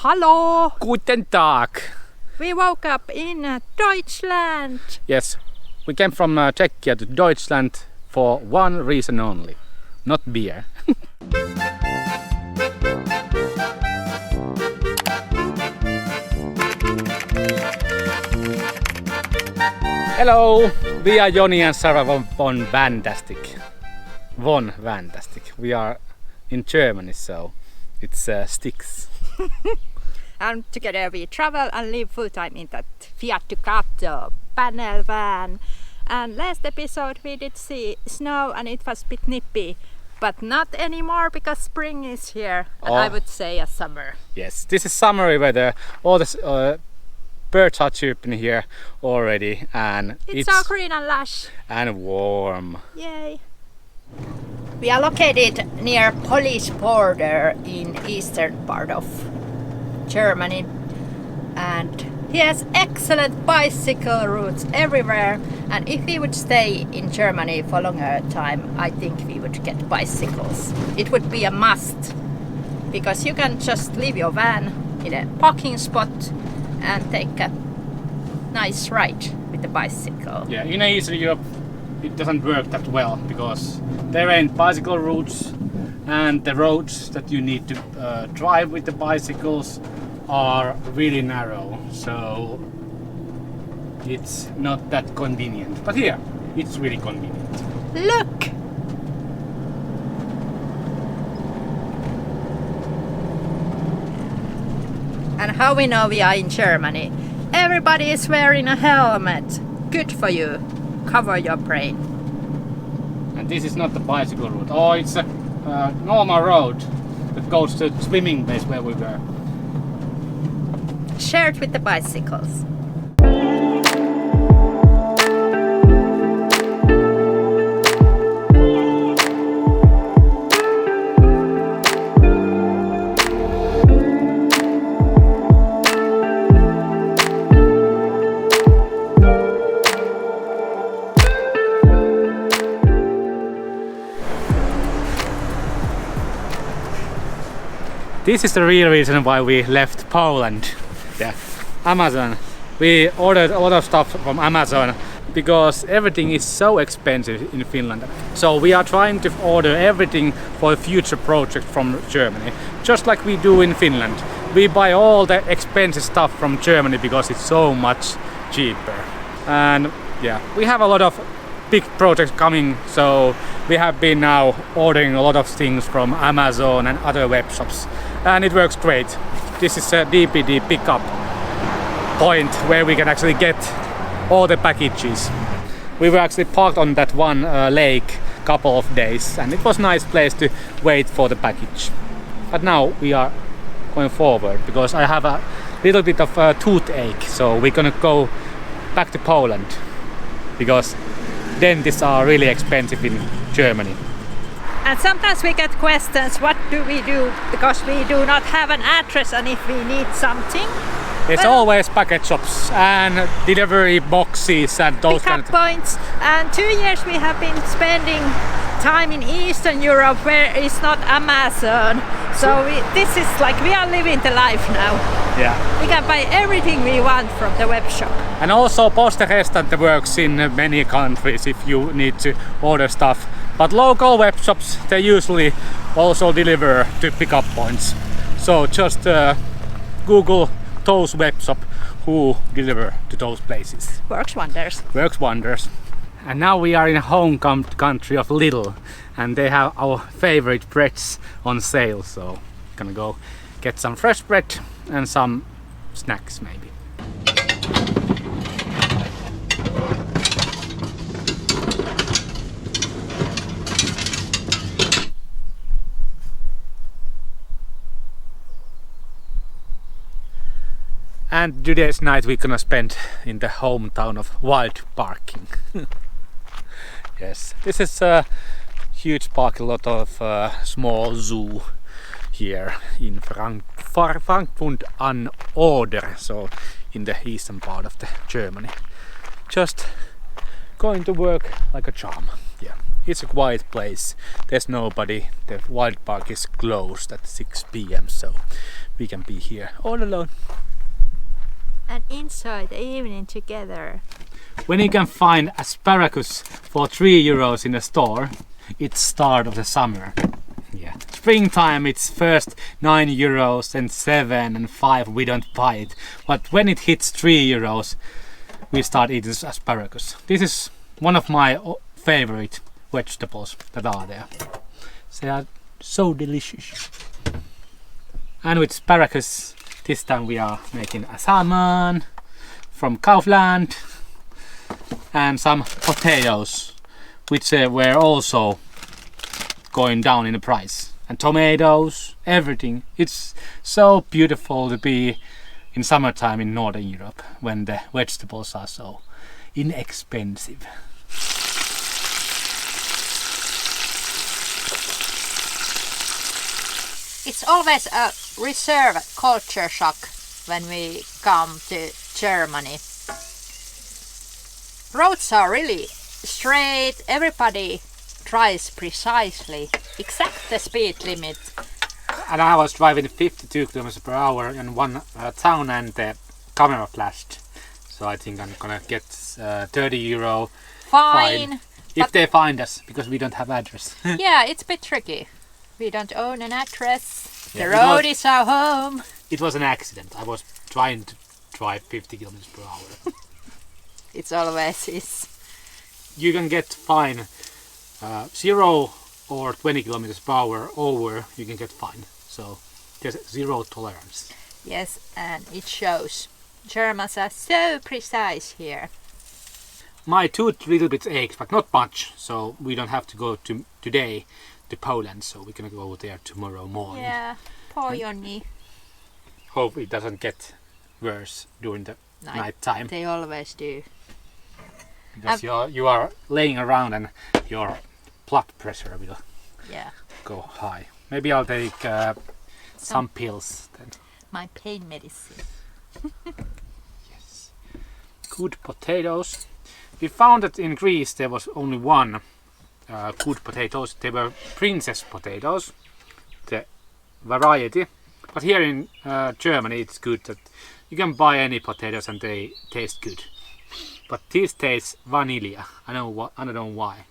Hallo! Guten Tag! We woke up in Deutschland! Yes, we came from Czechia to Deutschland for one reason only. Not beer. Hello! We are Joni and Sarah von Vantastic. We are in Germany, so it's sticks. And together we travel and live full time in that Fiat Ducato panel van. And last episode we did see snow and it was a bit nippy, but not anymore because spring is here, and I would say a summer. Yes, this is summery weather. All the birds are chirping here already, and it's so green and lush and warm. Yay! We are located near Polish border in eastern part of Germany, and he has excellent bicycle routes everywhere, and if we would stay in Germany for longer time, I think we would get bicycles. It would be a must, because you can just leave your van in a parking spot and take a nice ride with the bicycle. Yeah, in Eastern Europe it doesn't work that well because there ain't bicycle routes, and the roads that you need to drive with the bicycles are really narrow, so it's not that convenient. But here it's really convenient. Look! And how we know we are in Germany? Everybody is wearing a helmet. Good for you. Cover your brain. And this is not the bicycle route. Oh, it's a normal road that goes to the swimming place where we were. Shared with the bicycles. This is the real reason why we left Poland. Yeah, Amazon. We ordered a lot of stuff from Amazon because everything is so expensive in Finland. So we are trying to order everything for a future project from Germany, just like we do in Finland. We buy all the expensive stuff from Germany because it's so much cheaper. And yeah, we have a lot of big projects coming, so we have been now ordering a lot of things from Amazon and other web shops, and it works great. This is a DPD pickup point where we can actually get all the packages. We were actually parked on that one lake couple of days, and it was a nice place to wait for the package. But now we are going forward because I have a little bit of a toothache, so we're gonna go back to Poland because dentists are really expensive in Germany. And sometimes we get questions, what do we do? Because we do not have an address, and if we need something. It's always package shops and delivery boxes and those kind of points. And 2 years we have been spending time in Eastern Europe where it's not Amazon. So this is like we are living the life now. Yeah. We can buy everything we want from the web shop. And also Poste Restante works in many countries if you need to order stuff. But local web shops, they usually also deliver to pickup points. So just Google those web shops who deliver to those places. Works wonders. Works wonders. And now we are in a home country of Lidl, and they have our favorite breads on sale, so gonna go get some fresh bread and some snacks maybe. And today's night we're gonna spend in the hometown of Wild Parking. Yes, this is a huge park, a lot of small zoo here in Frankfurt an Oder, so in the eastern part of the Germany. Just going to work like a charm. Yeah, it's a quiet place. There's nobody. The wild park is closed at 6 p.m. so we can be here all alone. And enjoy the evening together. When you can find asparagus for 3 euros in a store, it's start of the summer. Yeah. Springtime it's first 9 euros and 7 and 5 we don't buy it. But when it hits 3 euros we start eating asparagus. This is one of my favorite vegetables that are there. They are so delicious. And with asparagus this time we are making a salmon from Kaufland and some potatoes which were also going down in the price, and tomatoes, everything. It's so beautiful to be in summertime in Northern Europe when the vegetables are so inexpensive. It's always a reserved culture shock when we come to Germany. Roads are really straight, everybody drives precisely, exact the speed limit. And I was driving 52 kilometers per hour in one town and the camera flashed. So I think I'm gonna get 30 euro fine if they find us, because we don't have address. Yeah, it's a bit tricky. We don't own an address. The road is our home. It was an accident. I was trying to drive 50 kilometers per hour. It's always is. You can get fine 0 or 20 kilometers per hour over, you can get fine. So there's zero tolerance. Yes, and it shows. Germans are so precise here. My tooth little bit aches, but not much. So we don't have to go today to Poland. So we're gonna go there tomorrow morning. Yeah, poor Jonni. Hope it doesn't get worse during the night time. They always do. Because you are laying around and your blood pressure will go high. Maybe I'll take some pills then. My pain medicine. Yes. Good potatoes. We found that in Greece there was only one good potatoes. They were princess potatoes, the variety. But here in Germany it's good that you can buy any potatoes and they taste good. But this tastes vanilla. I don't know why.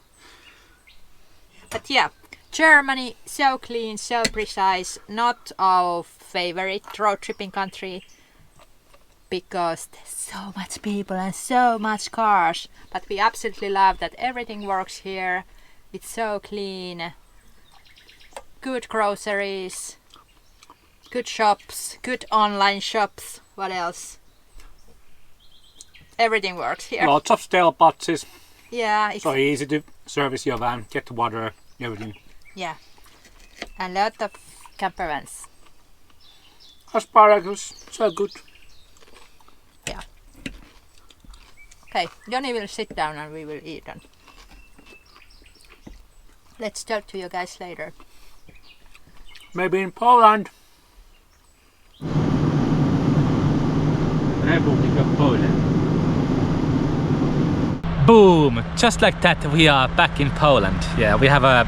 But yeah, Germany, so clean, so precise. Not our favorite road tripping country because there's so much people and so much cars. But we absolutely love that everything works here. It's so clean. Good groceries, good shops, good online shops. What else? Everything works here. Lots of stale boxes. Yeah, it's so easy to service your van, get water, everything. Yeah, and a lot of camper vans. Asparagus, so good. Yeah. Okay, Jonni will sit down and we will eat them. Let's talk to you guys later. Maybe in Poland. Republic of Poland. Boom! Just like that we are back in Poland. Yeah, we have a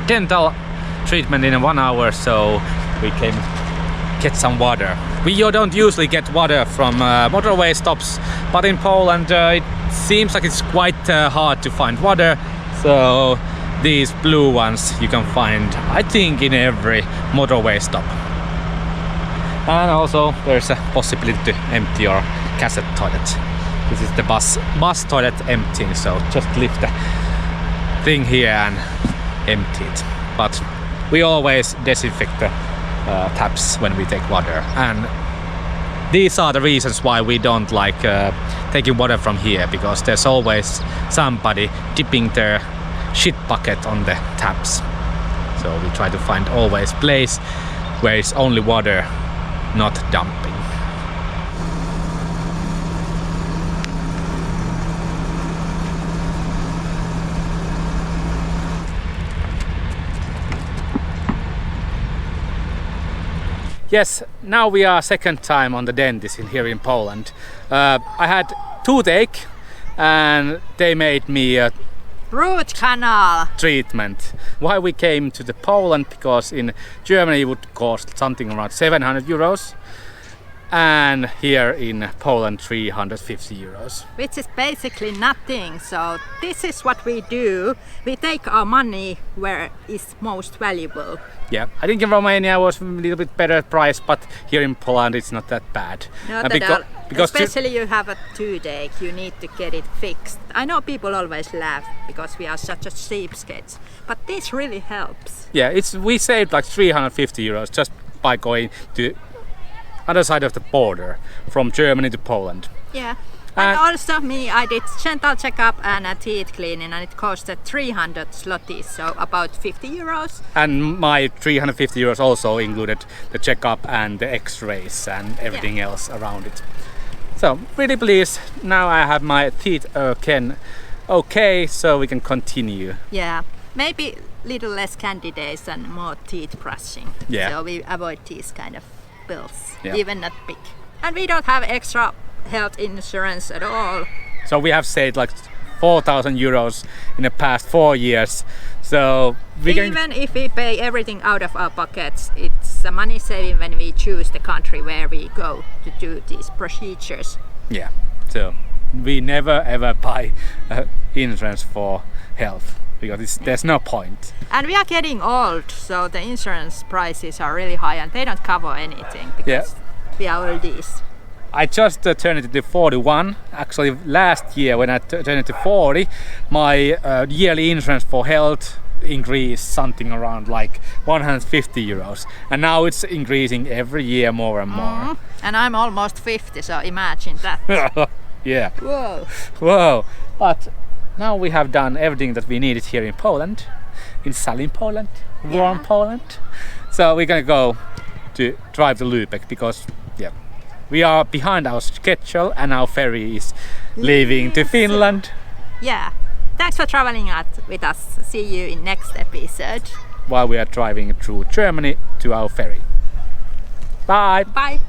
dental treatment in 1 hour, so we came get some water. We don't usually get water from motorway stops, but in Poland it seems like it's quite hard to find water, so these blue ones you can find I think in every motorway stop. And also there's a possibility to empty your cassette toilet. This is the bus toilet emptying, so just lift the thing here and empty it. But we always disinfect the taps when we take water, and these are the reasons why we don't like taking water from here, because there's always somebody dipping their shit bucket on the taps. So we try to find always place where it's only water, not dumping. Yes, now we are second time on the dentist here in Poland. I had toothache and they made me Root canal. treatment. Why we came to the Poland? Because in Germany it would cost something around 700 euros. And here in Poland 350 euros. Which is basically nothing. So this is what we do. We take our money where it's most valuable. Yeah, I think in Romania was a little bit better price, but here in Poland it's not that bad. Not And at all. because Especially you have a toothache, you need to get it fixed. I know people always laugh because we are such a cheapskates, but this really helps. yeah, we saved like 350 euros just by going to other side of the border from Germany to Poland. Yeah. And also I did dental checkup and a teeth cleaning and it costed 300 zlotys, so about 50 euros. And my 350 euros also included the checkup and the x-rays and everything else around it. So really pleased. Now I have my teeth again okay, so we can continue. Yeah. Maybe little less candidates and more teeth brushing. Yeah. So we avoid these kind of bills, Yeah. even not big. And we don't have extra health insurance at all. So we have saved like 4,000 euros in the past 4 years. So we can, Even if we pay everything out of our pockets, it's a money saving when we choose the country where we go to do these procedures. yeah. So we never ever buy insurance for health because there's no point. And we are getting old, so the insurance prices are really high and they don't cover anything because we are oldies. I just turned into 41. Actually, last year when I turned into 40, my yearly insurance for health increased something around like 150 euros. And now it's increasing every year more and more. And I'm almost 50, so imagine that. Yeah. Whoa. Whoa. But now we have done everything that we needed here in Poland, in sunny Poland, warm Poland. So we're gonna go to drive to Lübeck because we are behind our schedule and our ferry is leaving to Finland. Yeah. Thanks for traveling with us. See you in next episode. While we are driving through Germany to our ferry. Bye! Bye!